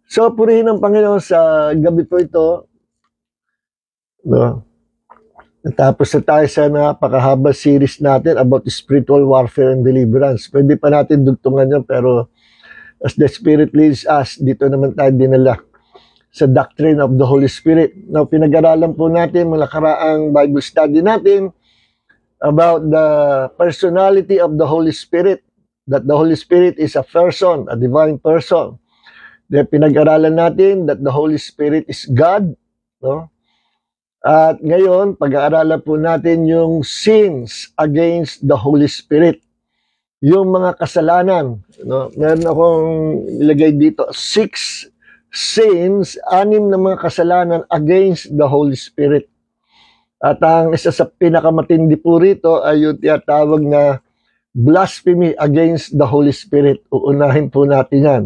So, purihin ang Panginoon sa gabi po ito. No? Tapos na tayo sa napakahaba series natin about spiritual warfare and deliverance. Pwede pa natin dugtungan yan, pero as the Spirit leads us, dito naman tayo dinala sa doctrine of the Holy Spirit. Now, pinag-aralan po natin mga karaang Bible study natin about the personality of the Holy Spirit, that the Holy Spirit is a person, a divine person. Then pinag-aralan natin that the Holy Spirit is God, no? At ngayon, pag-aaralan po natin yung sins against the Holy Spirit. Yung mga kasalanan, no? Meron akong ilagay dito, 6 sins, 6 na mga kasalanan against the Holy Spirit. At ang isa sa pinakamatindi po rito ay yung tinatawag na blasphemy against the Holy Spirit. Uunahin po natin yan.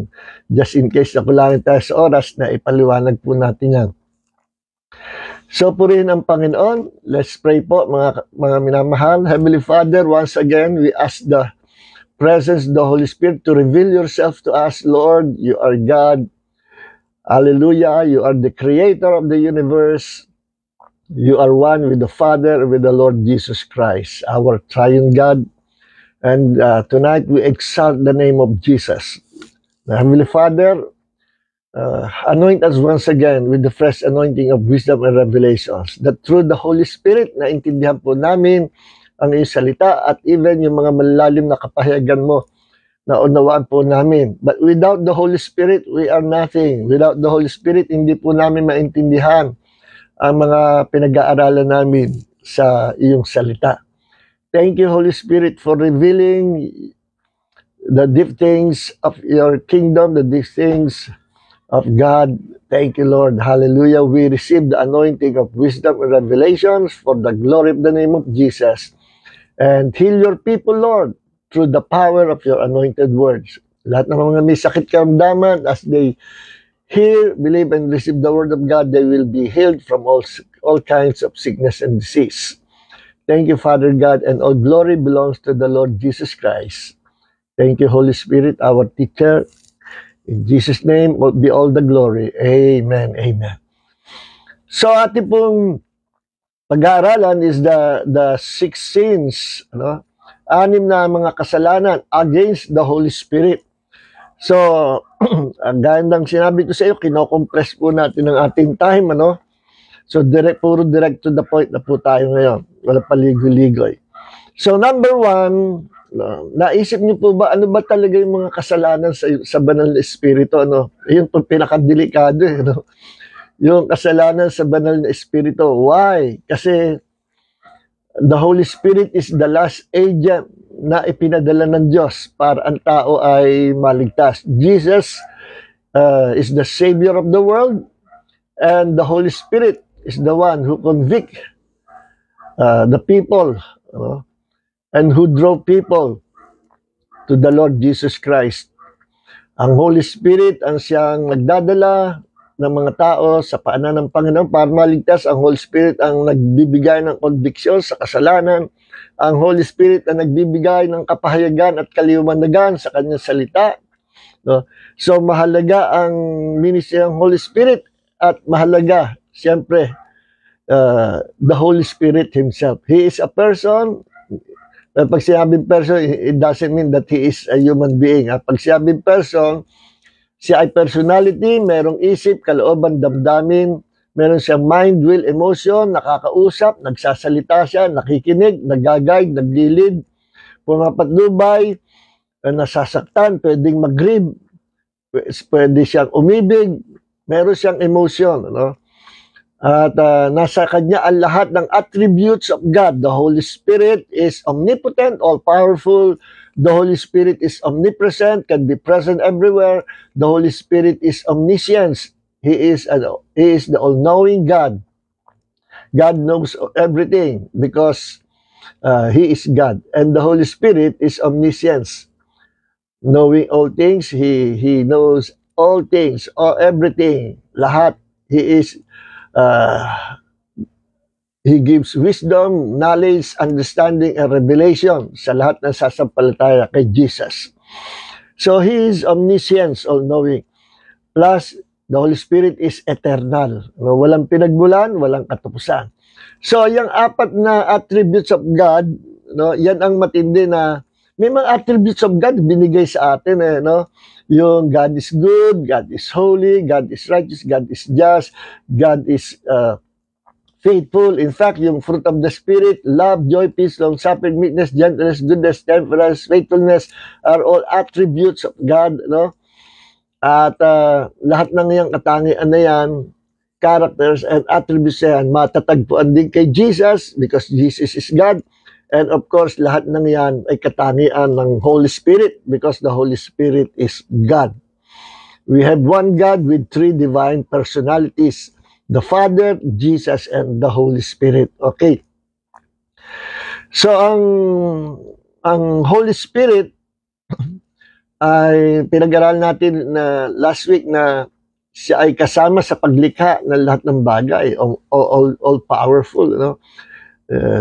Just in case na kulangin tayo sa oras na ipaliwanag po natin yan. So, purihin ang Panginoon. Let's pray po, mga minamahal. Heavenly Father, once again, we ask the presence of the Holy Spirit to reveal yourself to us. Lord, you are God. Hallelujah. You are the creator of the universe. You are one with the Father, with the Lord Jesus Christ, our triune God. And tonight we exalt the name of Jesus. Heavenly Father, anoint us once again with the fresh anointing of wisdom and revelations, that through the Holy Spirit, naintindihan po namin ang iyong salita at even yung mga malalim na kapahayagan mo, na unawaan po namin. But without the Holy Spirit, we are nothing. Without the Holy Spirit, hindi po namin maintindihan ang mga pinag-aaralan namin sa iyong salita. Thank you, Holy Spirit, for revealing the deep things of your kingdom, the deep things of God. Thank you, Lord. Hallelujah. We receive the anointing of wisdom and revelations for the glory of the name of Jesus. And heal your people, Lord, through the power of your anointed words. Lahat ng mga may sakit karamdaman, as they hear, believe, and receive the word of God, they will be healed from all kinds of sickness and disease. Thank you, Father God, and all glory belongs to the Lord Jesus Christ. Thank you, Holy Spirit, our teacher. In Jesus' name, be all the glory. Amen. Amen. So, ating pong pag-aaralan is the 6 sins, 6 na mga kasalanan against the Holy Spirit. So, ang gandang sinabi ko sa iyo, kinocompress po natin ang ating time, So, puro direct to the point na po tayo ngayon. Wala paligoy-ligoy. So, number 1, naisip niyo po ba, ano ba talaga yung mga kasalanan sa banal na espiritu, Yun po pinakadelikado, Yung kasalanan sa banal na espiritu. Why? Kasi the Holy Spirit is the last agent na ipinadala ng Diyos para ang tao ay maligtas. Jesus is the Savior of the world, and the Holy Spirit is the one who convict the people, and who drove people to the Lord Jesus Christ. Ang Holy Spirit ang siyang nagdadala ng mga tao sa paanan ng Panginoon para maligtas. Ang Holy Spirit ang nagbibigay ng conviction sa kasalanan. Ang Holy Spirit ang nagbibigay ng kapahayagan at kaliwanagan sa kanyang salita. So, mahalaga ang ministry ng Holy Spirit at mahalaga, siyempre, the Holy Spirit Himself. He is a person. Pag sinabing person, it doesn't mean that He is a human being. Pag sinabing person, siya ay personality, merong isip, kalooban, damdamin, meron siyang mind, will, emotion, nakakausap, nagsasalita siya, nakikinig, nag-guide, naglilid, pumapatnubay, nasasaktan, pwedeng mag-grieve, pwede siyang umibig, meron siyang emotion, At nasa kanya ang lahat ng attributes of God. The Holy Spirit is omnipotent, all-powerful. The Holy Spirit is omnipresent, can be present everywhere. The Holy Spirit is omniscience. He is the all-knowing God. God knows everything because He is God. And the Holy Spirit is omniscience. Knowing all things, He knows all things, everything, lahat. He gives wisdom, knowledge, understanding, and revelation sa lahat ng sasampalataya kay Jesus. So, He is omniscience, all-knowing. Plus, The Holy Spirit is eternal. No? Walang pinagmulan, walang katapusan. So, yung apat na attributes of God, no, yan ang matindi na may mga attributes of God binigay sa atin. No? Yung God is good, God is holy, God is righteous, God is just, God is faithful. In fact, yung fruit of the Spirit, love, joy, peace, long-suffering, meekness, gentleness, goodness, temperance, faithfulness are all attributes of God. No? At lahat ng iyang katangian na yan, characters and attributes yan, matatagpuan din kay Jesus because Jesus is God. And of course, lahat ng yan ay katangian ng Holy Spirit because the Holy Spirit is God. We have one God with three divine personalities, the Father, Jesus, and the Holy Spirit. Okay. So, ang Holy Spirit ay pinag-aralan natin na last week na siya ay kasama sa paglikha ng lahat ng bagay, all powerful, no?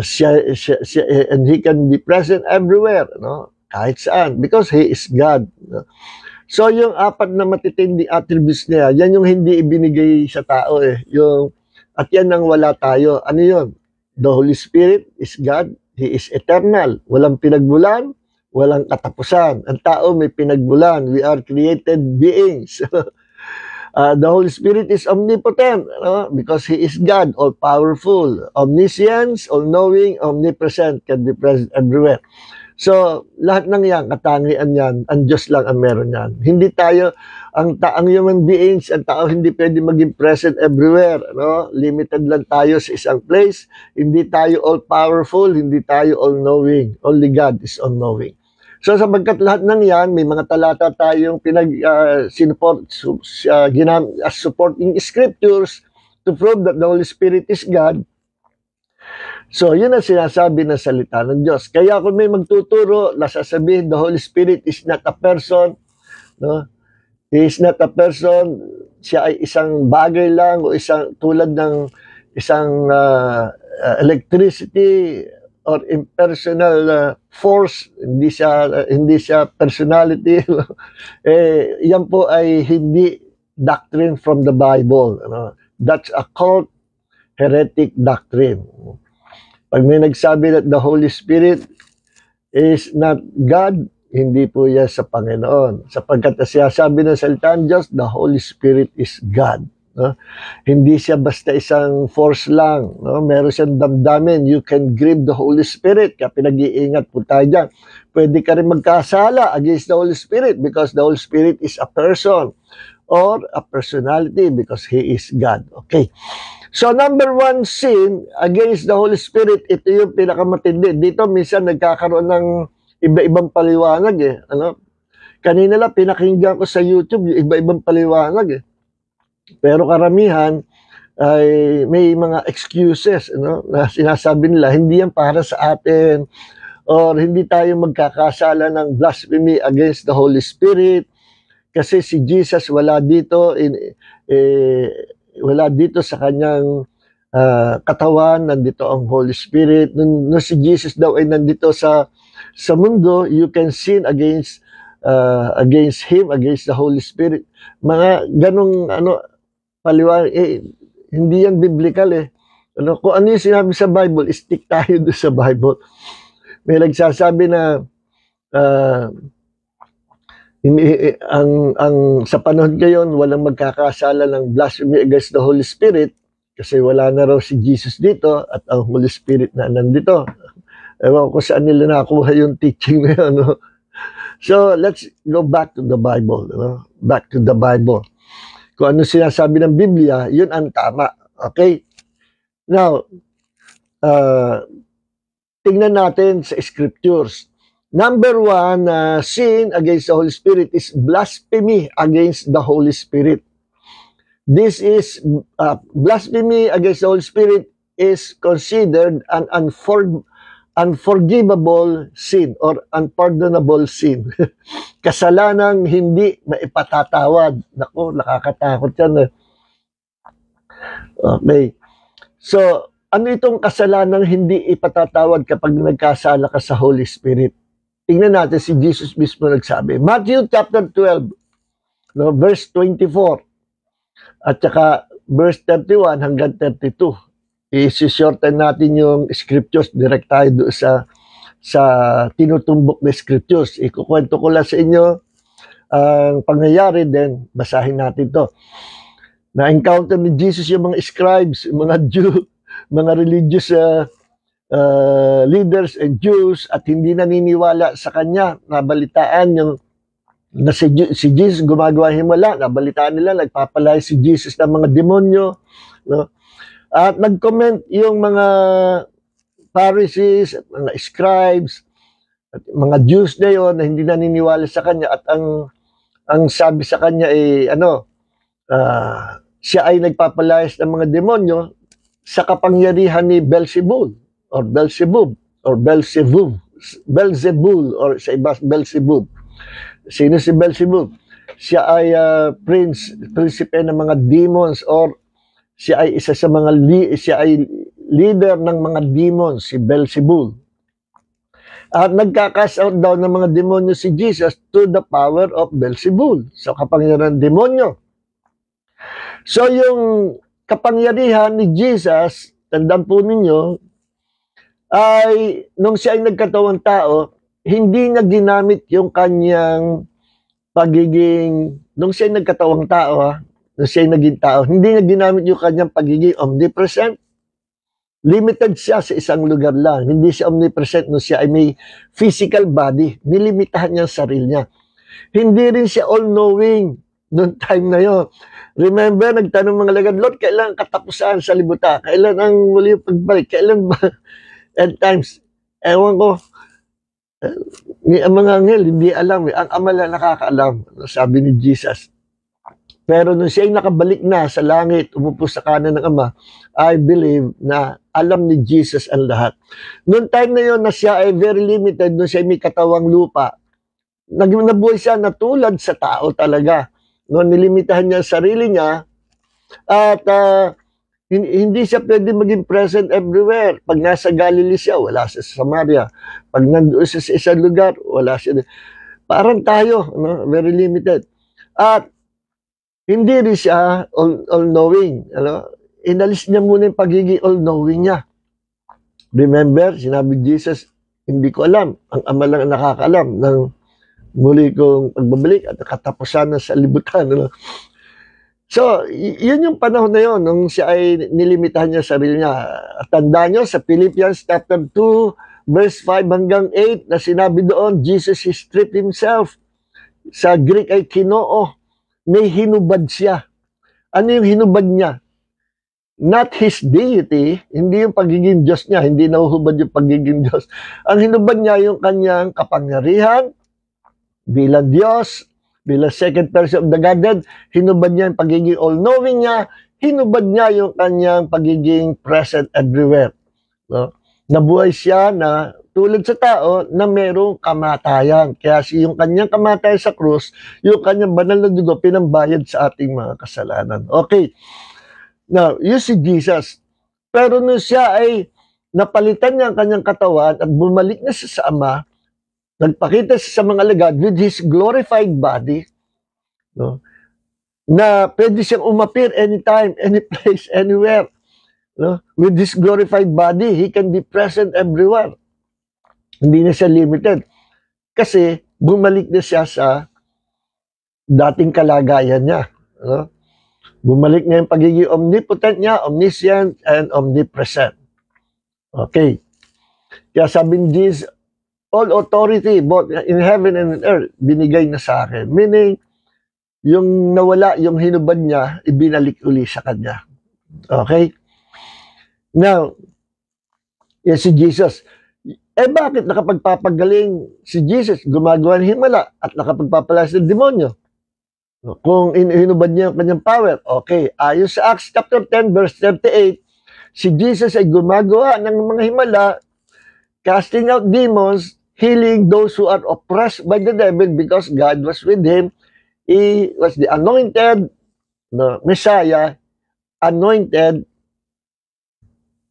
Siya, and he can be present everywhere, no? Kahit saan, because he is God. No? So yung apat na matitinding attributes niya, yan yung hindi ibinigay sa tao at yan ang wala tayo. Ano yun? The Holy Spirit is God, he is eternal, walang pinagmulan, walang katapusan. Ang tao may pinagmulan. We are created beings. The Holy Spirit is omnipotent, because he is God, all-powerful, omniscience, all-knowing, omnipresent, can be present everywhere. So, lahat ng yan, katangian yan, ang Diyos lang ang meron yan. Hindi tayo, ang human beings, ang tao hindi pwede maging present everywhere. No? Limited lang tayo sa isang place. Hindi tayo all-powerful, hindi tayo all-knowing. Only God is all-knowing. So sapagkat lahat ng yan, may mga talata tayong as supporting scriptures to prove that the Holy Spirit is God. So yun ang sinasabi ng salita ng Diyos. Kaya kung may magtuturo, nasasabihin the Holy Spirit is not a person, no? He is not a person, siya ay isang bagay lang o isang tulad ng isang electricity or impersonal force, hindi siya personality. Yan po ay hindi doctrine from the Bible. That's a cult heretic doctrine. Pag may nagsabi that the Holy Spirit is not God, hindi po yan sa Panginoon. Sapagkat siya sabi ng salita ng Diyos, the Holy Spirit is God. No? Hindi siya basta isang force lang. No? Meron siyang damdamin. You can grieve the Holy Spirit. Kaya pinag-iingat po tayo dyan. Pwede ka rin magkasala against the Holy Spirit because the Holy Spirit is a person or a personality because He is God. Okay. So number one sin against the Holy Spirit, ito yung pinakamatindi. Dito minsan nagkakaroon ng iba-ibang paliwanag. Kanina lang pinakinggan ko sa YouTube yung iba-ibang paliwanag. Pero karamihan ay may mga excuses na sinasabi nila, hindi yan para sa atin or hindi tayo magkakasala ng blasphemy against the Holy Spirit kasi si Jesus wala dito sa kanyang katawan, nandito ang Holy Spirit. Nung si Jesus daw ay nandito sa mundo, you can sin against Him, against the Holy Spirit. Mga ganong paliwanag, hindi yan biblical kung ano yung sinabi sa Bible, stick tayo doon sa Bible. May nagsasabi na sa panahon ngayon, walang magkakasala ng blasphemy against the Holy Spirit kasi wala na raw si Jesus dito at ang Holy Spirit na nandito. Ewan ko saan nila nakuha yung teaching na yun. So, let's go back to the Bible. Back to the Bible. Kung ano sinasabi ng Biblia, yun ang tama. Okay? Now, tingnan natin sa scriptures. Number one, sin against the Holy Spirit is blasphemy against the Holy Spirit. This is, blasphemy against the Holy Spirit is considered an unforgivable sin or unpardonable sin. Kasalanang hindi maipatatawad. Naku, nakakatakot yan. Okay. So, ano itong kasalanang hindi ipatatawad kapag nagkasala ka sa Holy Spirit? Tingnan natin si Jesus mismo nagsabi. Matthew chapter 12, verse 24. At saka verse 31 hanggang 32. I-shorten natin yung scriptures, direct tayo doon sa tinutumbok na scriptures. Ikukwento ko lang sa inyo ang pangyayari, then basahin natin to. Na-encounter ni Jesus yung mga scribes, yung mga Jew, mga religious leaders and Jews, at hindi naniniwala sa kanya. Nabalitaan yung na si Jesus gumagawa himala, nabalitaan nila, nagpapalay si Jesus ng mga demonyo, no? At nag-comment yung mga Pharisees, mga scribes, at mga Jews na yon na hindi naniniwala sa kanya, at ang sabi sa kanya ay siya ay nagpapalayas ng mga demonyo sa kapangyarihan ni Beelzebul or Beelzebub or Beelzebub or sa iba Beelzebub. Sino si Beelzebub? Siya ay prinsipe ng mga demons, or siya ay isa sa mga siya ay leader ng mga demons, si Beelzebul. At nagka-cast out daw ng mga demonyo si Jesus to the power of Beelzebul, sa kapangyarihan ng demonyo. So yung kapangyarihan ni Jesus, tandaan po ninyo, ay nung siya ay nagkatawang tao, hindi niya ginamit yung kanyang pagiging, nung siya ay nagkatawang tao, nung siya ay naging tao, hindi niya ginamit yung kanyang pagiging omnipresent. Limited siya sa isang lugar lang. Hindi siya omnipresent nung siya ay may physical body. Nilimitahan niya ang sarili niya. Hindi rin siya all-knowing noong time na yun. Remember, nagtanong mga lagad, Lord, kailan katapusan sa libutan? Kailan ang muli yung pagbalik? Kailan ba? At times, ewan ko, ang mga anghel, hindi alam. Ang ama lang nakakaalam, sabi ni Jesus. Pero nung siya ay nakabalik na sa langit, umupo sa kanan ng ama, I believe na alam ni Jesus ang lahat. Noong time na yon na siya ay very limited, nung siya ay may katawang lupa, nabuhay siya na tulad sa tao talaga. No, nilimitahan niya ang sarili niya, at hindi siya pwede maging present everywhere. Pag nasa Galilee siya, wala siya sa Samaria. Pag nandoon siya sa isang lugar, wala siya. Parang tayo, no? Very limited. At hindi rin siya all-knowing. Ano? Inalis niya muna yung pagiging all-knowing niya. Remember, sinabi Jesus, hindi ko alam. Ang ama lang ang nakakaalam ng muli kong pagbabalik at katapusan na sa libutan. Ano? So, yun yung panahon na yun, nung siya ay nilimitahan niya sarili niya. At tandaan nyo, sa Philippians chapter 2, verse 5 hanggang 8, na sinabi doon, Jesus he stripped himself. Sa Greek ay kinoo. May hinubad siya. Ano yung hinubad niya? Not his deity, hindi yung pagiging Diyos niya, hindi nahuhubad yung pagiging Diyos. Ang hinubad niya yung kanyang kapangyarihan bilang Diyos, bilang second person of the Godhead. Hinubad niya yung pagiging all-knowing niya, hinubad niya yung kanyang pagiging present everywhere. No? Nabuhay siya na tulad sa tao na merong kamatayan. Kaya yung kanyang kamatayan sa krus, yung kanyang banal na dugo, pinambayad sa ating mga kasalanan. Okay. Now, yun si Jesus. Pero nung siya ay napalitan niya ang kanyang katawan at bumalik na siya sa Ama, nagpakita siya sa mga alagad with his glorified body, no, na pwede siyang umapir anytime, any place, anywhere. No? With his glorified body, he can be present everywhere. Hindi na siya limited. Kasi bumalik na siya sa dating kalagayan niya. No? Bumalik na yung pagiging omnipotent niya, omniscient, and omnipresent. Okay. Kaya sabi ni Jesus, all authority, both in heaven and in earth, binigay na sa akin. Meaning, yung nawala, yung hinubad niya, ibinalik uli sa kanya. Okay? Now, yan si Jesus. Bakit nakapagpapagaling si Jesus, gumagawa ng himala, at nakapagpapalas ng demonyo? Kung hinubad niya ang kanyang power, okay. Ayon sa Acts chapter 10, verse 38, si Jesus ay gumagawa ng mga himala, casting out demons, healing those who are oppressed by the devil because God was with him. He was the anointed Messiah, anointed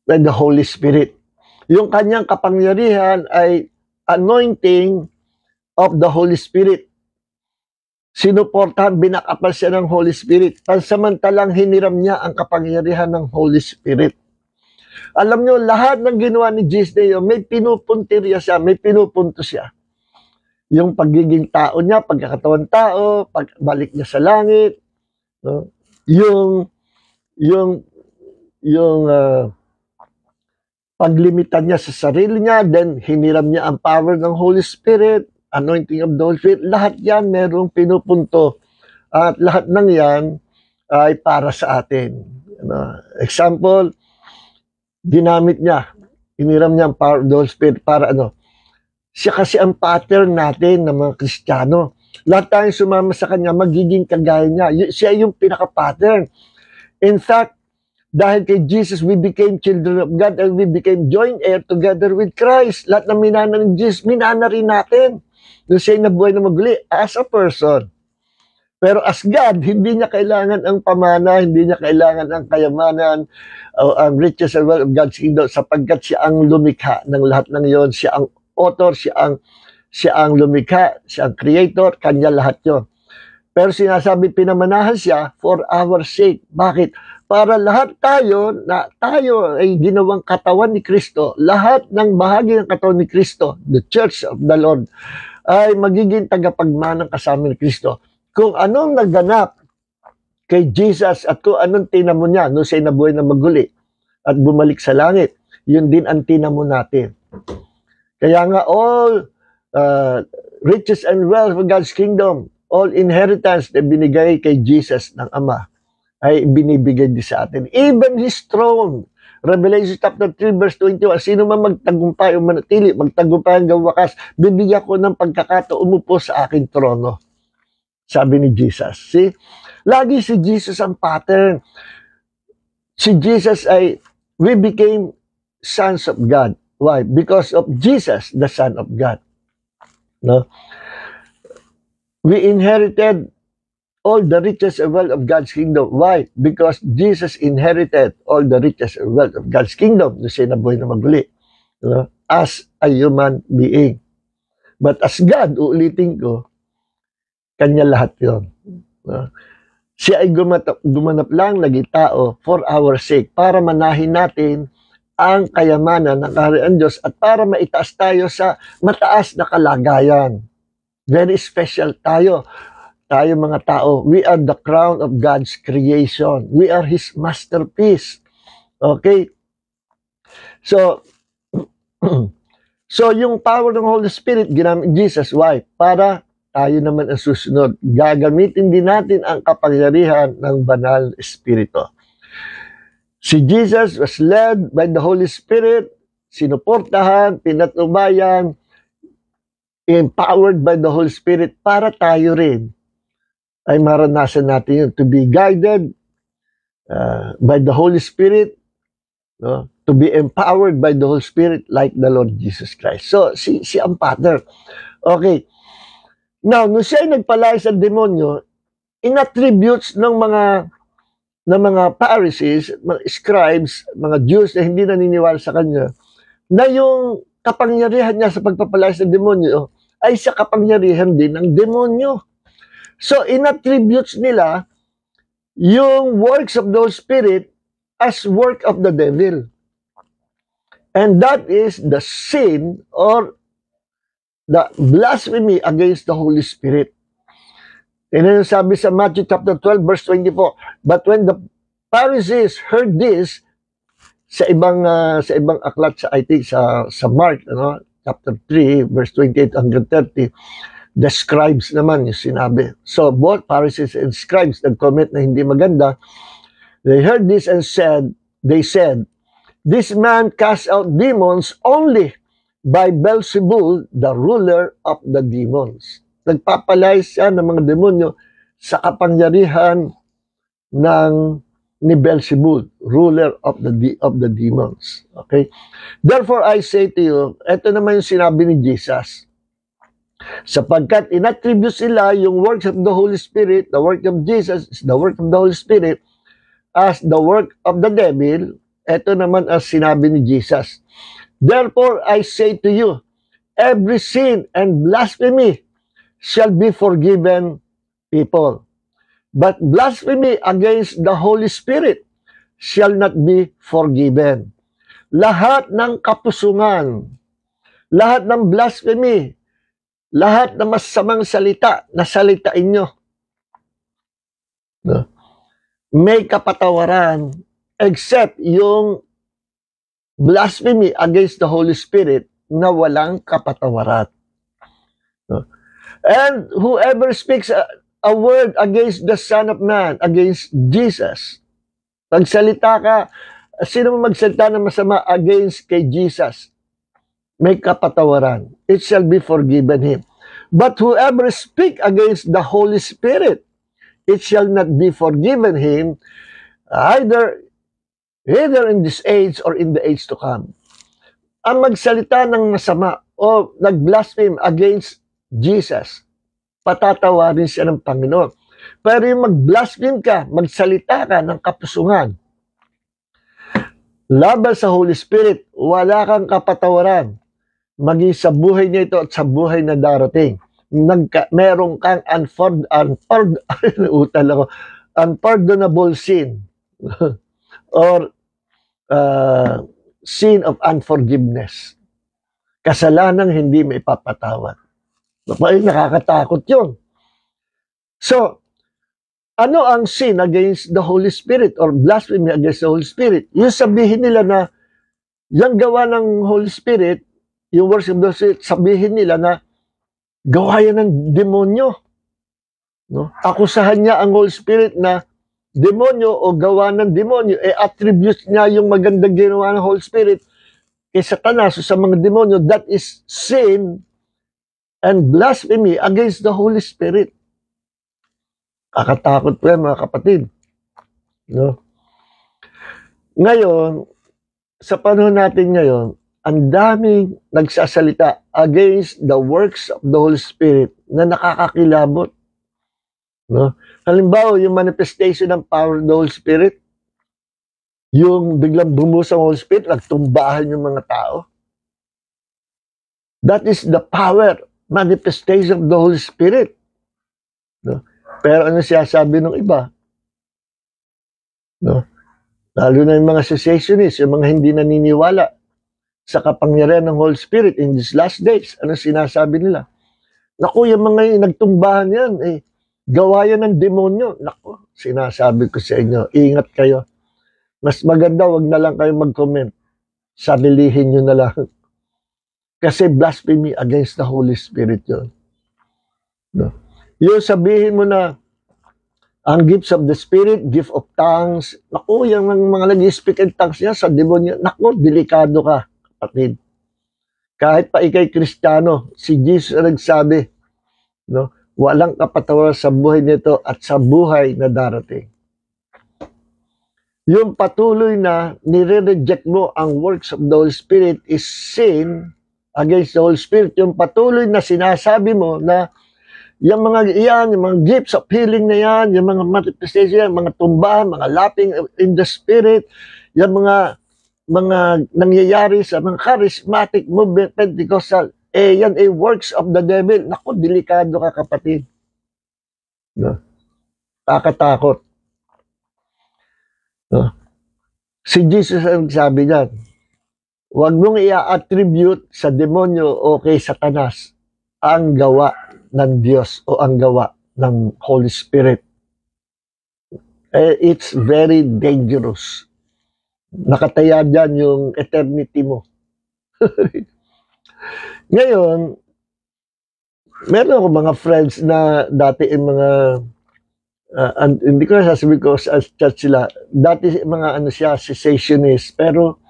by the Holy Spirit. Yung kanyang kapangyarihan ay anointing of the Holy Spirit. sinuportahan, binakapan siya ng Holy Spirit. Pansamantalang hiniram niya ang kapangyarihan ng Holy Spirit. Alam nyo, lahat ng ginawa ni Jesus may pinupuntirya siya, may pinupunto siya. Yung pagiging tao niya, pagkakatawan tao, pagbalik niya sa langit, no? yung paglimitan niya sa sarili niya, then hiniram niya ang power ng Holy Spirit, anointing of the Holy Spirit, lahat yan merong pinupunto. At lahat ng yan ay para sa atin. Example, ginamit niya, hiniram niya ang power of the Holy Spirit para siya kasi ang pattern natin ng mga Kristiyano. Lahat tayong sumama sa kanya, magiging kagaya niya. Siya yung pinaka-pattern. In fact, dahil kay Jesus, we became children of God and we became joint heir together with Christ. Lahat ng minana ng Jesus, minana rin natin. Nung siya nabuhay na maguli as a person. Pero as God, hindi niya kailangan ang pamana, hindi niya kailangan ang kayamanan, o ang riches and wealth of God's kingdom, sapagkat siya ang lumikha ng lahat ng iyon. Siya ang author, siya ang lumikha, siya ang creator, kanya lahat yun. Pero sinasabi, pinamanahan siya for our sake. Bakit? Para lahat tayo ay ginawang katawan ni Kristo, lahat ng bahagi ng katawan ni Kristo, the church of the Lord, ay magiging tagapagmanang kasama ni Kristo. Kung anong naganap kay Jesus at kung anong tinamo niya nung siya nabuhay na maguli at bumalik sa langit, yun din ang tinamo natin. Kaya nga all riches and wealth of God's kingdom, all inheritance na binigay kay Jesus ng Ama, ay binibigay din sa atin. Even His throne, Revelation chapter 3 verse 21, sino man magtagumpay o manatili, magtagumpay hanggang wakas, bibigyan ko ng pagkakataon umupo sa aking trono. Sabi ni Jesus. See? Lagi si Jesus ang pattern. Si Jesus ay, we became sons of God. Why? Because of Jesus, the Son of God. No? We inherited all the riches and wealth of God's kingdom. Why? Because Jesus inherited all the riches and wealth of God's kingdom. Doon siya nabuhay na maguli. No? As a human being. But as God, uulitin ko, kanya lahat yun. No? Siya ay gumanap lang, naging tao for our sake, para manahin natin ang kayamanan ng kaharian Diyos at para maitaas tayo sa mataas na kalagayan. Very special tayo. Tayo mga tao, we are the crown of God's creation. We are His masterpiece. Okay? So, yung power ng Holy Spirit, ginamit Jesus. Why? Para tayo naman ang susunod. Gagamitin din natin ang kapangyarihan ng banal Espiritu. Si Jesus was led by the Holy Spirit, sinuportahan, pinatubayan, empowered by the Holy Spirit para tayo rin ay maranasan natin yun, to be guided by the Holy Spirit, no? To be empowered by the Holy Spirit like the Lord Jesus Christ. So, si ang pattern. Okay. Now, nung siya ay nagpalaya sa demonyo, in-attributes ng mga Pharisees, mga scribes, mga Jews na hindi naniniwala sa kanya, na yung kapangyarihan niya sa pagpapalaya sa demonyo ay sa kapangyarihan din ng demonyo. So, in-attributes nila yung works of the Spirit as work of the devil. And that is the sin or the blasphemy against the Holy Spirit. And sabi sa Matthew chapter 12 verse 24, but when the Pharisees heard this, sa ibang aklat, I think sa Mark, chapter 3 verse 28 hanggang 30, the scribes naman yung sinabi. So both Pharisees and scribes nag-comment na hindi maganda. They heard this and they said, this man cast out demons only by Beelzebul, the ruler of the demons. Nagpapalay siya ng mga demonyo sa kapangyarihan ni Beelzebul, ruler of the demons. Okay? Therefore, I say to you, ito naman yung sinabi ni Jesus. Sapagkat inattribute sila yung works of the Holy Spirit, the work of Jesus is the work of the Holy Spirit, as the work of the devil, ito naman ang sinabi ni Jesus. Therefore, I say to you, every sin and blasphemy shall be forgiven people. But blasphemy against the Holy Spirit shall not be forgiven. Lahat ng kapusungan, lahat ng blasphemy, lahat ng masamang salita na salitain nyo, no? May kapatawaran except yung blasphemy against the Holy Spirit na walang kapatawaran. No? And whoever speaks a word against the Son of Man, against Jesus, magsalita ka, sino mo magsalita ng masama against kay Jesus, may kapatawaran. It shall be forgiven him. But whoever speak against the Holy Spirit, it shall not be forgiven him, either in this age or in the age to come. Ang magsalita ng masama o nag-blaspheme against Jesus, patatawarin siya ng Panginoon. Pero yung mag-blaspheme ka, magsalita ka ng kapusungan, laban sa Holy Spirit, wala kang kapatawaran. Maging sa buhay niya ito at sa buhay na darating. Meron kang unpardonable sin or sin of unforgiveness. Kasalanang hindi may papatawad. Nakakatakot yun. So, ano ang sin against the Holy Spirit or blasphemy against the Holy Spirit? Yung sabihin nila na yung gawa ng Holy Spirit, yung works of the Spirit, sabihin nila na gawa yan ng demonyo. No? Akusahan niya ang Holy Spirit na demonyo o gawa ng demonyo, attribute niya yung magandang ginawa ng Holy Spirit kay Satanas o sa mga demonyo. That is sin and blasphemy against the Holy Spirit. Kakatakot po yan, mga kapatid. No? Ngayon, sa panahon natin ngayon, ang daming nagsasalita against the works of the Holy Spirit na nakakakilabot. No? Halimbawa, yung manifestation ng power of the Holy Spirit, yung biglang bumusa ang Holy Spirit, nagtumbahan yung mga tao. That is the power, manifestation of the Holy Spirit. No? Pero ano siya sabi ng iba? No? Lalo na yung mga cessationists, yung mga hindi naniniwala sa kapangyarihan ng Holy Spirit in these last days. Ano sinasabi nila? Naku, yung mga nagtumbahan yan, gawa yan ng demonyo. Naku, sinasabi ko sa inyo, ingat kayo. Mas maganda, wag na lang kayo mag-comment. Sarilihin nyo na lang. Kasi blasphemy against the Holy Spirit yun. No? Yung sabihin mo na ang gifts of the Spirit, gift of tongues, naku, yung mga nag-speak in tongues niya sa demonyo, naku, delikado ka, kapatid. Kahit pa ikay Kristiyano, si Jesus ang nagsabi, no, walang kapatawaran sa buhay nito at sa buhay na darating. Yung patuloy na nire-reject mo ang works of the Holy Spirit is sin against the Holy Spirit. Yung patuloy na sinasabi mo na yung mga iyan, yung mga gifts of healing na yan, yung mga manifestation, yung mga tumbahan, mga lapping in the Spirit, yung mga nangyayari sa mga charismatic movement, Pentecostal, yan ay works of the devil. Naku, delikado ka, kapatid. No? Kakatakot. No? Si Jesus ang sabi niyan, huwag mong i-attribute sa demonyo o kay Satanas ang gawa ng Diyos o ang gawa ng Holy Spirit. It's very dangerous. Nakataya dyan yung eternity mo. Ngayon, meron ako mga friends na dati yung mga hindi ko na sasabihin ko sa church sila, dati mga cessationist, pero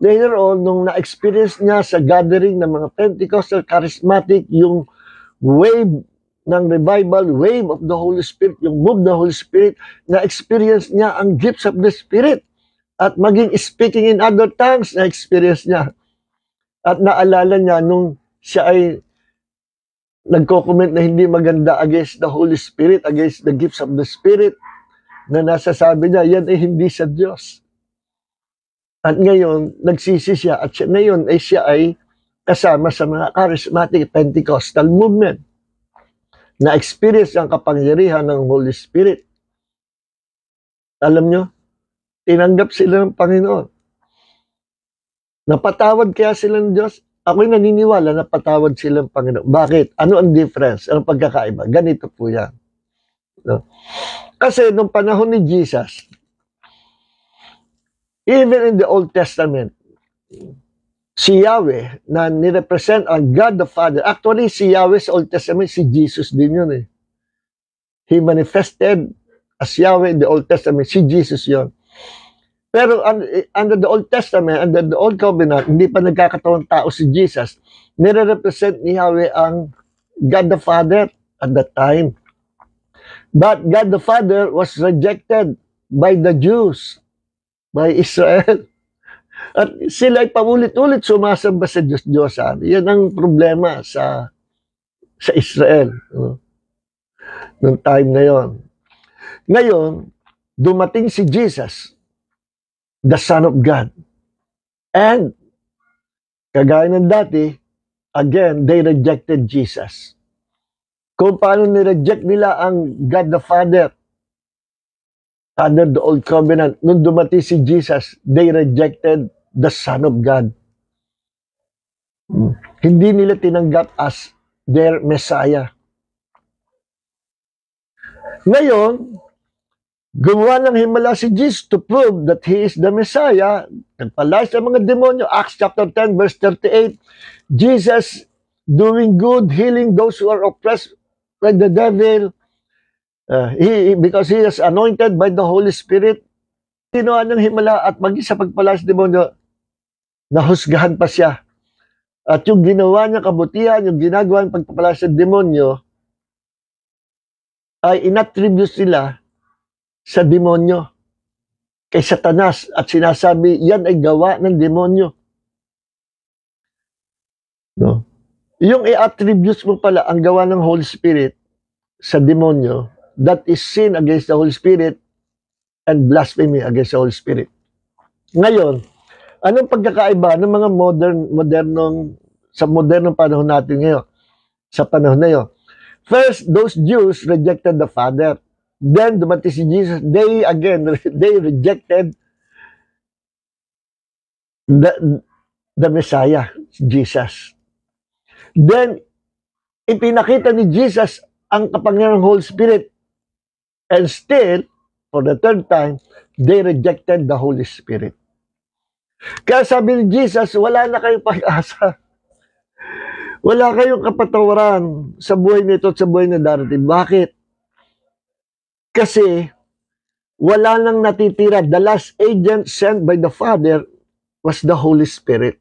later on, nung na-experience niya sa gathering ng mga Pentecostal, charismatic, yung wave ng revival, wave of the Holy Spirit, yung move ng Holy Spirit, na-experience niya ang gifts of the Spirit. At maging speaking in other tongues, na-experience niya. At naalala niya nung siya ay nagko-comment na hindi maganda against the Holy Spirit, against the gifts of the Spirit, na nasasabi niya, yan ay hindi sa Diyos. At ngayon, nagsisi siya, at siya, ngayon ay siya ay kasama sa mga charismatic Pentecostal movement. na-experience ang kapangyarihan ng Holy Spirit. Alam nyo, tinanggap sila ng Panginoon. Napatawad kaya sila ng Diyos? Ako'y naniniwala na patawad sila ng Panginoon. Bakit? Ano ang difference? Anong pagkakaiba? Ganito po yan. No? Kasi nung panahon ni Jesus, even in the Old Testament, si Yahweh na nirepresent ang God the Father. Actually, si Yahweh sa Old Testament, si Jesus din yun eh. He manifested as Yahweh in the Old Testament. Si Jesus yun. Pero under the Old Testament, under the Old Covenant, hindi pa nagkakatawang tao si Jesus. Nire-represent ni Yahweh ang God the Father at that time. But God the Father was rejected by the Jews, by Israel. At sila ay paulit-ulit sumasamba sa Diyos-Diyosan. Yan ang problema sa Israel. Noong time na yon. Ngayon, dumating si Jesus, the Son of God. And, kagaya ng dati, again, they rejected Jesus. Kung paano nireject nila ang God the Father under the Old Covenant, nung dumating si Jesus, they rejected the Son of God. Hindi nila tinanggap as their Messiah. Ngayon, gumawa ng himala si Jesus to prove that He is the Messiah. Nagpalay sa mga demonyo. Acts chapter 10 verse 38. Jesus doing good, healing those who are oppressed by the devil. Because He is anointed by the Holy Spirit. Ginawa ng himala at maging sa pagpalay sa demonyo, nahusgahan pa siya. At yung ginawa niya kabutihan, yung ginagawa ng pagpapalay sa demonyo, ay inattribute sila sa demonyo, kay Satanas, at sinasabi, yan ay gawa ng demonyo. No? Yung i-attribute mo pala ang gawa ng Holy Spirit sa demonyo, that is sin against the Holy Spirit and blasphemy against the Holy Spirit. Ngayon, anong pagkakaiba ng mga modernong panahon natin ngayon? Sa panahon na yun. First, those Jews rejected the Father. Then, dumating si Jesus, they rejected the Messiah, Jesus. Then, ipinakita ni Jesus ang kapangyarihan ng Holy Spirit. And still, for the third time, they rejected the Holy Spirit. Kaya sabi ni Jesus, wala na kayong pag-asa. Wala kayong kapatawaran sa buhay nito at sa buhay na darating. Bakit? Kasi wala nang natitira. The last agent sent by the Father was the Holy Spirit.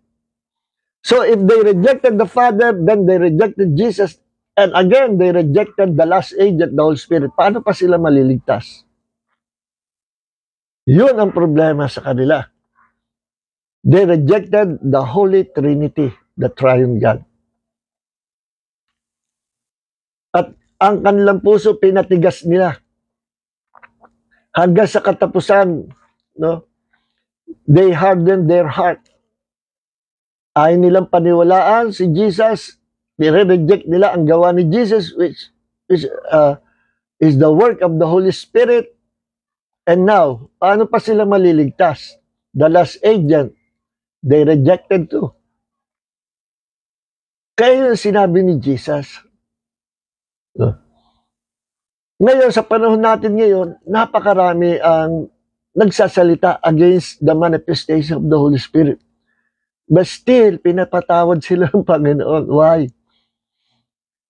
So if they rejected the Father, then they rejected Jesus, and again, they rejected the last agent, the Holy Spirit. Paano pa sila maliligtas? Yun ang problema sa kanila. They rejected the Holy Trinity, the Triune God. At ang kanilang puso, pinatigas nila. Hanggang sa katapusan, no? They hardened their heart. Ayaw nilang paniwalaan si Jesus. Nire-reject nila ang gawa ni Jesus, which is the work of the Holy Spirit. And now, paano pa sila maliligtas? The last agent, they rejected too. Kaya yung sinabi ni Jesus. No? Ngayon, sa panahon natin ngayon, napakarami ang nagsasalita against the manifestation of the Holy Spirit. But still, pinapatawad sila ng Panginoon. Why?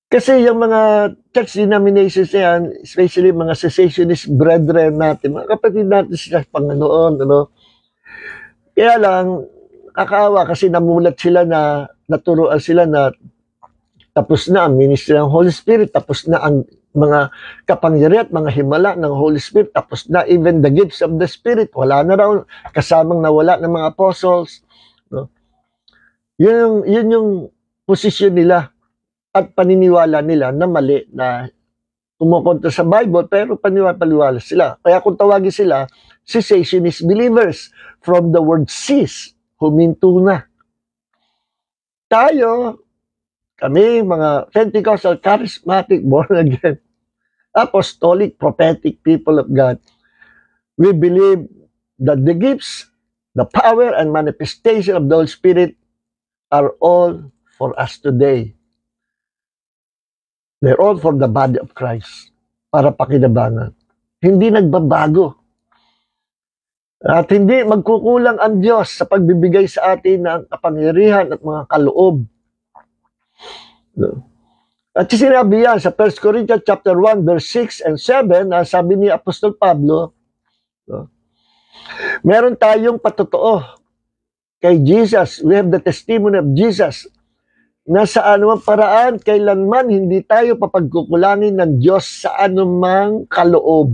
Kasi yung mga church denominations na yan, especially mga cessationist brethren natin, mga kapatid natin sila sa Panginoon. Ano? Kaya lang, kakaawa kasi namulat sila na, naturuan sila na tapos na ang ministry ng Holy Spirit, tapos na ang mga kapangyarihan at mga himala ng Holy Spirit, tapos na even the gifts of the Spirit, wala na raw, kasamang nawala ng mga apostles. No? Yun yung posisyon nila at paniniwala nila na mali, na kumukontra sa Bible, pero paniwala sila. Kaya kung tawagin sila, cessationist believers, from the word cease, huminto na. Tayo, kami, mga Pentecostal, charismatic, born again, apostolic, prophetic people of God, we believe that the gifts, the power, and manifestation of the Holy Spirit are all for us today. They're all for the body of Christ, para pakinabangan. Hindi nagbabago. At hindi magkukulang ang Diyos sa pagbibigay sa atin ng kapangyarihan at mga kaloob. At sinabi yan sa 1 Corinthians chapter 1, verse 6 and 7, na sabi ni Apostol Pablo, meron tayong patotoo kay Jesus. We have the testimony of Jesus na sa anumang paraan, kailanman hindi tayo papagkukulangin ng Diyos sa anumang kaloob.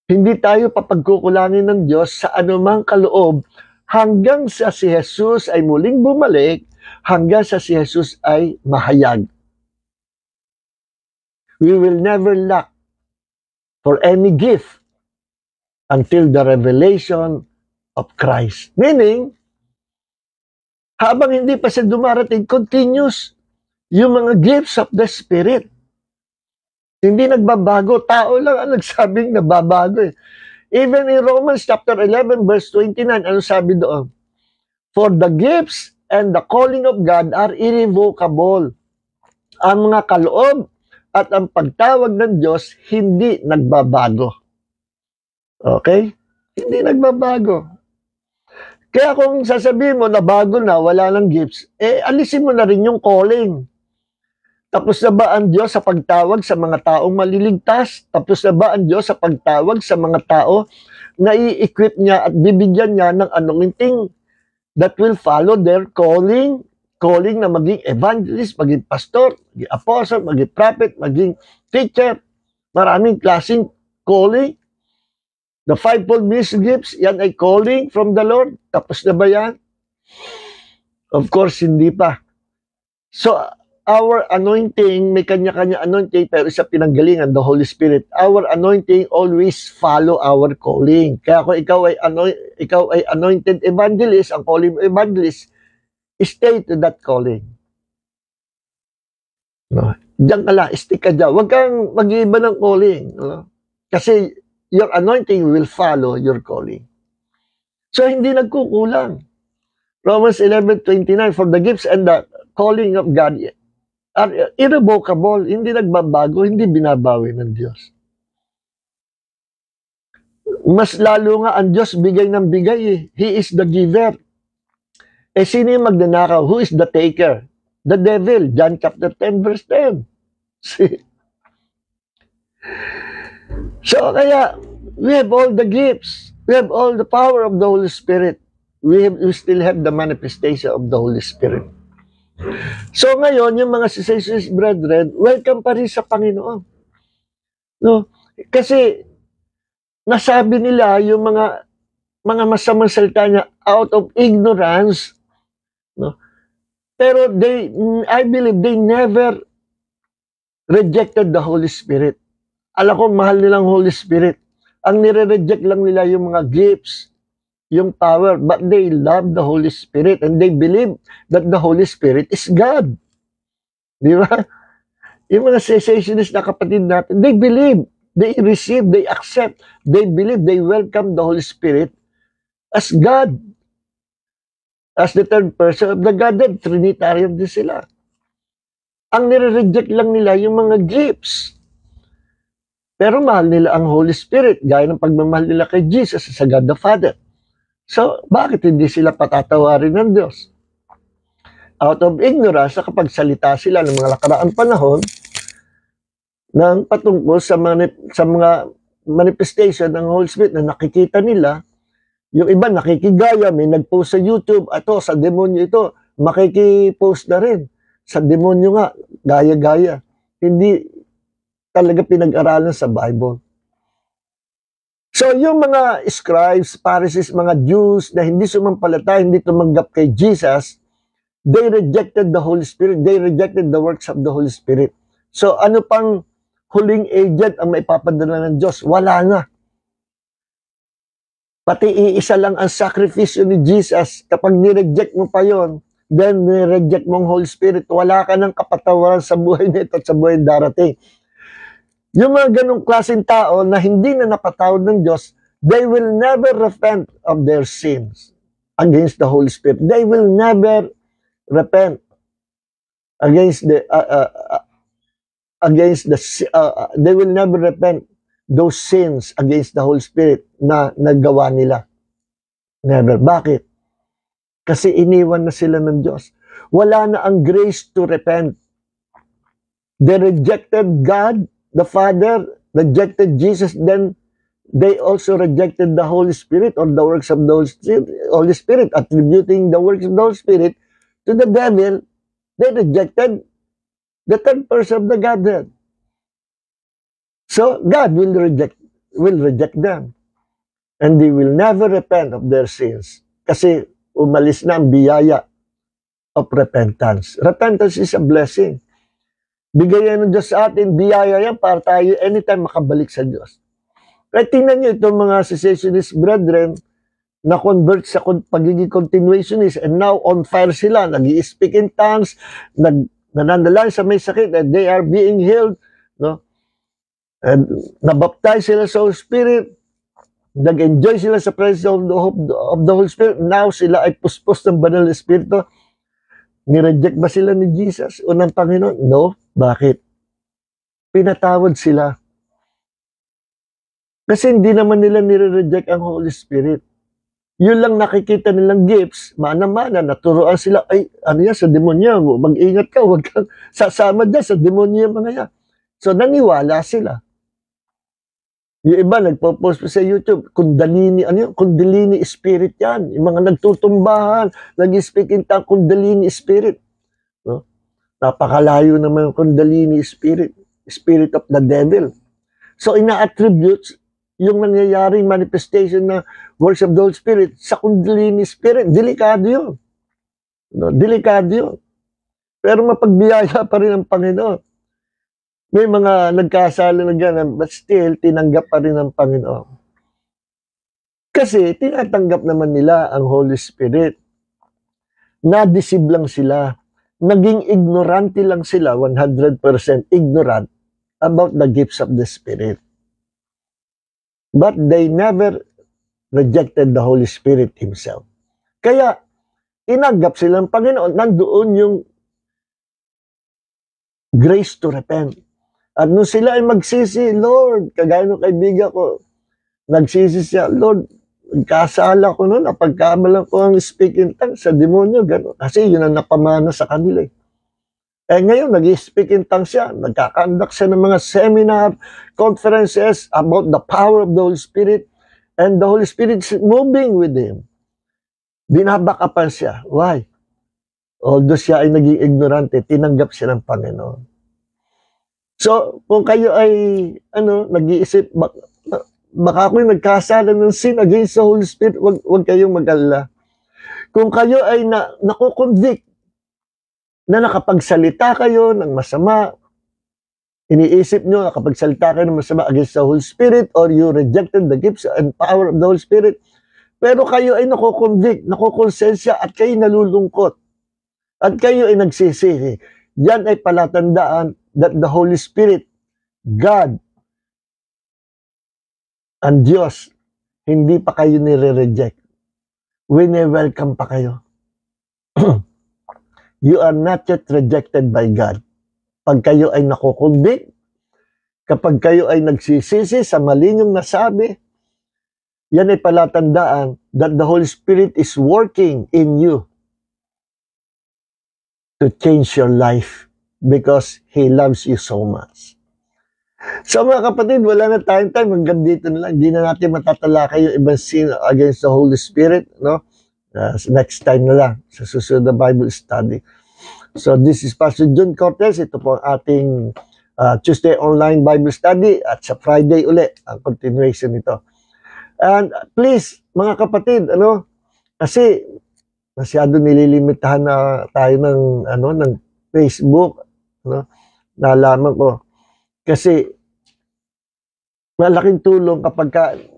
Hindi tayo papagkukulangin ng Diyos sa anumang kaloob hanggang sa si Jesus ay muling bumalik, hanggang sa si Jesus ay mahayag. We will never lack for any gift until the revelation of Christ. Meaning, habang hindi pa siya dumarating, continuous yung mga gifts of the Spirit. Hindi nagbabago. Tao lang ang nagsabing nababago eh. Even in Romans chapter 11 verse 29, ano sabi doon? For the gifts and the calling of God are irrevocable. Ang mga kaloob at ang pagtawag ng Diyos hindi nagbabago. Okay? Hindi nagbabago. Kaya kung sasabihin mo na bago na, wala ng gifts, alisin mo na rin yung calling. Tapos na ba ang Diyos sa pagtawag sa mga taong maliligtas? Tapos na ba ang Diyos sa pagtawag sa mga tao na i-equip niya at bibigyan niya ng anointing that will follow their calling? Calling na maging evangelist, maging pastor, maging apostle, maging prophet, maging teacher. Maraming klaseng calling. The fivefold ministry gifts, yan ay calling from the Lord. Tapos na ba yan? Of course, hindi pa. So, our anointing, may kanya-kanya anointing, pero isa pinanggalingan, the Holy Spirit. Our anointing always follow our calling. Kaya kung ikaw ay anointed evangelist, ang calling mo evangelist, stay to that calling. No? Diyan ka lang, stick ka dyan. Huwag kang mag-iiba ng calling. No? Kasi your anointing will follow your calling. So, hindi nagkukulang. Romans 11:29, for the gifts and the calling of God are irrevocable, hindi nagbabago, hindi binabawi ng Diyos. Mas lalo nga ang Diyos bigay ng bigay eh. He is the giver. Sino yung magnanakaw? Who is the taker? The devil. John chapter 10 verse 10. See? So kaya, we have all the gifts. We have all the power of the Holy Spirit. We still have the manifestation of the Holy Spirit. So ngayon, yung mga sisters, brethren, welcome pa rin sa Panginoon. No? Kasi, nasabi nila yung mga masamang salita niya out of ignorance. No? Pero I believe they never rejected the Holy Spirit. Alam ko, mahal nilang Holy Spirit. Ang nire-reject lang nila yung mga gifts, yung power, but they love the Holy Spirit and they believe that the Holy Spirit is God. Di ba? Yung mga cessationist na kapatid natin, they believe, they receive, they accept, they believe, they welcome the Holy Spirit as God. As the third person of the Godhead, Trinitarian din sila. Ang nire-reject lang nila yung mga gifts. Pero mahal nila ang Holy Spirit, gaya ng pagmamahal nila kay Jesus sa God the Father. So, bakit hindi sila patatawarin ng Diyos? Out of ignorance, kapag salita sila ng mga nakaraang panahon ng patungkol sa mga manifestation ng Holy Spirit na nakikita nila, yung iba nakikigaya, may nag-post sa YouTube, sa demonyo ito, makikipost na rin. Sa demonyo nga, gaya-gaya. Hindi talaga pinag-aralan sa Bible. So, yung mga scribes, Pharisees, mga Jews na hindi sumampalataya, hindi tumanggap kay Jesus, they rejected the Holy Spirit. They rejected the works of the Holy Spirit. So, ano pang huling agent ang maipapadala ng Diyos? Wala na. Pati iisa lang ang sakripisyo ni Jesus. Kapag nireject mo pa yon, then reject mong Holy Spirit, wala ka ng kapatawaran sa buhay nito at sa buhay darating. Yung mga ganong klaseng tao na hindi na napatawad ng Diyos, they will never repent of their sins against the Holy Spirit. They will never repent against they will never repent those sins against the Holy Spirit na nagawa nila. Never. Bakit? Kasi iniwan na sila ng Diyos. Wala na ang grace to repent. They rejected God, the Father, rejected Jesus, then they also rejected the Holy Spirit or the works of the Holy Spirit, attributing the works of the Holy Spirit to the devil. They rejected the third person of the Godhead. So God will reject them. And they will never repent of their sins. Kasi umalis na ang biyaya of repentance. Repentance is a blessing. Bigayan ng Diyos sa atin, biyaya yan para tayo anytime makabalik sa Diyos. Kaya tingnan nyo itong mga cessationist brethren na convert sa pagiging continuationist and now on fire sila, nag-i-speak in tongues, nananalangin sa may sakit, and they are being healed, no? And nabaptize sila sa Holy Spirit, nag-enjoy sila sa presence of the Holy Spirit, now sila ay puspos ng banal na Espiritu. Nireject ba sila ni Jesus o ng Panginoon? No. Bakit? Pinatawad sila. Kasi hindi naman nila nire-reject ang Holy Spirit. Yun lang nakikita nilang gifts, mana-mana, naturoan sila, ay, ano yan, sa demonyo, mag-ingat ka, huwag kang sasama dyan sa demonyo mga yan. So, naniwala sila. Yung iba, nagpo-post pa sa YouTube, Kundalini, ano yun? Kundalini Spirit yan. Yung mga nagtutumbahan, nag-speak in tongue, Kundalini Spirit. No? Napakalayo naman yung Kundalini Spirit, Spirit of the Devil. So, ina-attributes yung nangyayaring manifestation na works of the Holy Spirit sa Kundalini Spirit. Delikado yun. No? Delikado yun. Pero mapagbiyaya pa rin ang Panginoon. May mga nagkasala na gano'n, but still, tinanggap pa rin ng Panginoon. Kasi, tinatanggap naman nila ang Holy Spirit. Na-deceive lang sila. Naging ignorante lang sila, 100% ignorant about the gifts of the Spirit. But they never rejected the Holy Spirit Himself. Kaya, tinanggap sila ng Panginoon. Nandoon yung grace to repent. At nung sila ay magsisi, Lord, kagaya ng kaibigan ko, nagsisi siya, Lord, nagkasala ko noon, napagkamalan ko ang speaking tongues sa demonyo, gano'n. Kasi yun ang napamana sa kanila. Eh ngayon, nag-speak in tongues siya, nagkakandak siya ng mga seminar, conferences about the power of the Holy Spirit, and the Holy Spirit is moving with him. Binabakapan siya. Why? Although siya ay naging ignorante, tinanggap siya ng Panginoon. So, kung kayo ay, nag-iisip, baka ako'y nagkasala ng sin against the Holy Spirit, wag kayong mag-alala. Kung kayo ay nakukonvict, na nakapagsalita kayo ng masama, iniisip nyo, nakapagsalita kayo ng masama against the Holy Spirit, or you rejected the gifts and power of the Holy Spirit, pero kayo ay nakukonvict, nakukonsensya, at kayo nalulungkot, at kayo ay nagsisisi, yan ay palatandaan that the Holy Spirit, God, and Diyos, hindi pa kayo nire-reject. Wini-welcome pa kayo. You are not yet rejected by God. Pag kayo ay nakukonvict, kapag kayo ay nagsisisi sa mali niyong nasabi, yan ay palatandaan that the Holy Spirit is working in you to change your life because He loves you so much. So mga kapatid, wala na tayong time. Hanggang dito na lang. Hindi na natin matatalakay yung ibang sin against the Holy Spirit. No? Next time na lang sa susunod na Bible study. So this is Pastor John Cortez. Ito po ang ating Tuesday online Bible study. At sa Friday uli, ang continuation nito. And please, mga kapatid, kasi masyado nililimitahan na tayo ng Facebook, nalaman ko. Kasi malaking tulong kapag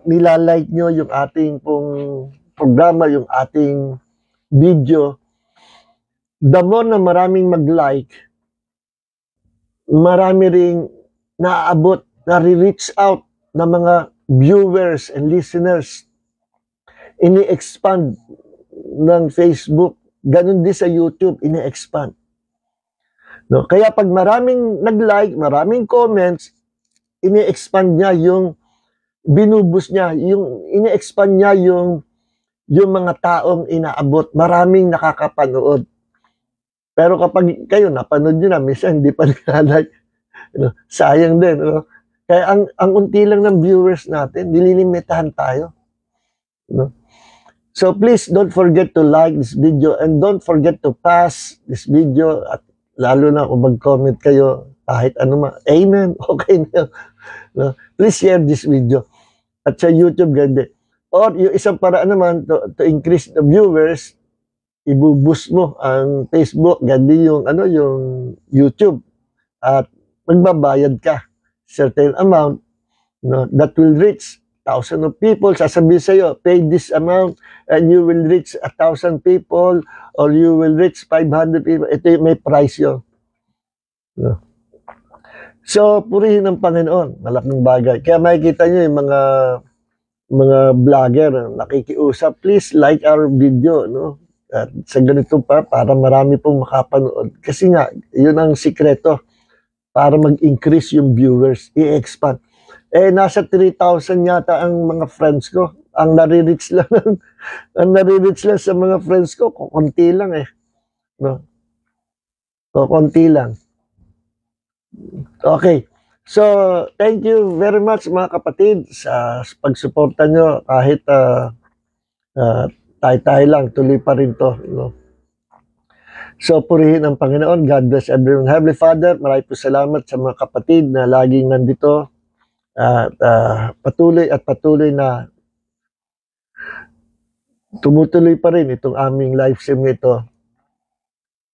nilalike nyo yung ating pong programa, yung ating video, the more na maraming mag-like, marami ring naaabot, nare-reach out na mga viewers and listeners. Ini-expand ng Facebook, ganun din sa YouTube, ini-expand. No? Kaya pag maraming nag-like, maraming comments, ini-expand niya yung binubus niya, yung ini-expand niya yung mga taong inaabot, maraming nakakapanood. Pero kapag kayo napanood nyo na, minsan hindi pa nag-like, sayang din. Kaya ang unti lang ng viewers natin, nililimitahan tayo. So please don't forget to like this video and don't forget to pass this video, at lalo na kung mag-comment kayo kahit ano amen, okay na. Please share this video. At sa YouTube, ganda. Or yung isang paraan naman to increase the viewers, ibuboost mo ang Facebook, ganda yung YouTube, at magbabayad ka certain amount, that will reach 1,000 of people. Sasabihin sa'yo, pay this amount and you will reach 1,000 people or you will reach 500 people. Ito may price yun. So, purihin ng Panginoon. Malaking bagay. Kaya makikita nyo yung mga vlogger nakikiusap, please like our video, At sa ganito para marami pong makapanood. Kasi nga, yun ang sikreto para mag-increase yung viewers, i-expand. Nasa 3,000 yata ang mga friends ko. Ang nare-reach lang sa mga friends ko, konti lang konti lang. Okay. So, thank you very much mga kapatid sa pagsuporta nyo kahit tayo lang, tuloy pa rin to. So, purihin ang Panginoon. God bless everyone. Heavenly Father, maraming po salamat sa mga kapatid na laging nandito at patuloy na tumutuloy pa rin itong aming live stream nito.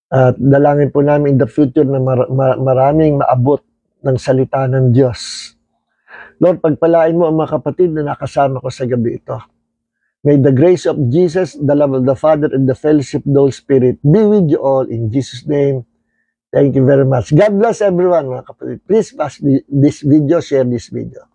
At dalangin po namin in the future na maraming maabot ng salita ng Diyos. Lord, pagpalain mo ang mga kapatid na nakasama ko sa gabi ito. May the grace of Jesus, the love of the Father, and the fellowship of the Holy Spirit be with you all in Jesus' name. Thank you very much. God bless everyone, mga kapatid. Please pass this video, share this video.